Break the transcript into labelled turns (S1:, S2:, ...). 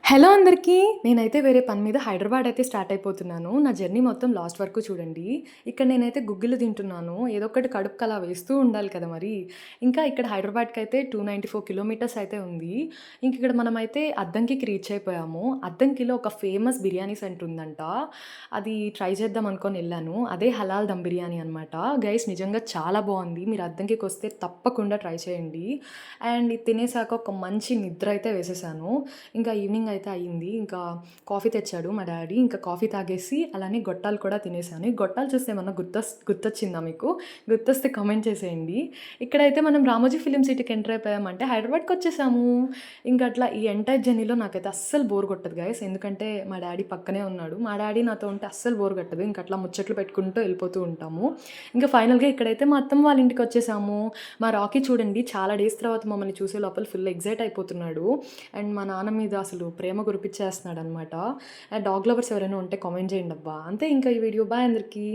S1: Hello అందరికీ. నేనైతే వేరే పని మీద హైదరాబాద్ అయితే స్టార్ట్ అయిపోతున్నాను. నా జర్నీ మొత్తం లాస్ట్ వరకు చూడండి. ఇక్కడ నేనైతే గుగ్గిళ్ళు తింటున్నాను. ఏదో ఒకటి కడుపుకి అలా వేస్తూ ఉండాలి కదా మరి. ఇంకా ఇక్కడ హైదరాబాద్‌కైతే 294 కిలోమీటర్స్ అయితే ఉంది. ఇంక ఇక్కడ మనమైతే అద్దంకికి రీచ్ అయిపోయాము. అద్దంకిలో ఒక ఫేమస్ బిర్యానీ సెంటర్ ఉందంట. అది ట్రై చేద్దాం అనుకోని ఎళ్ళాను. అదే హలాల్ దమ్ బిర్యానీ అనమాట. గైస్ నిజంగా చాలా బావుంది. మీరు అద్దంకికొస్తే తప్పకుండా ట్రై చేయండి. అండ్ ఇది తినేసాక ఒక మంచి నిద్ర అయితే వేసేసాను. ఇంకా ఈవినింగ్ అయితే అయింది. ఇంకా కాఫీ తెచ్చాడు మా డ్యాడీ. ఇంకా కాఫీ తాగేసి అలానే గొట్టాలు కూడా తినేసాను. ఈ గొట్టాలు చూస్తే ఏమన్నా గుర్తొచ్చిందా మీకు? గుర్తొస్తే కామెంట్ చేసేయండి. ఇక్కడైతే మనం రామోజీ ఫిల్మ్ సిటీకి ఎంటర్ అయిపోయామంటే హైదరాబాద్‌కొచ్చేసాము. ఇంక అట్లా ఈ ఎంటైర్ జర్నీలో నాకైతే అస్సలు బోర్ కొట్టదు గైస్. ఎందుకంటే మా డ్యాడీ పక్కనే ఉన్నాడు. మా డ్యాడీ నాతో ఉంటే అస్సలు బోర్ కొట్టదు. ఇంక అట్లా ముచ్చట్లు పెట్టుకుంటూ వెళ్ళిపోతూ ఉంటాము. ఇంకా ఫైనల్‌గా ఇక్కడైతే మా అత్తమ్మ వాళ్ళ ఇంటికొచ్చేసాము. మా రాకీ చూడండి చాలా డేస్ తర్వాత మమ్మల్ని చూసే లోపల ఫుల్ ఎక్సైట్ అయిపోతున్నాడు. అండ్ మా నాన్న మీద అసలు ప్రేమ కురిపిచ్చేస్తున్నాడనమాట. డాగ్ లవర్స్ ఎవరైనా ఉంటే కామెంట్ చేయండబ్బా. అంతే ఇంకా ఈ వీడియో. బాయ్ అందరికీ.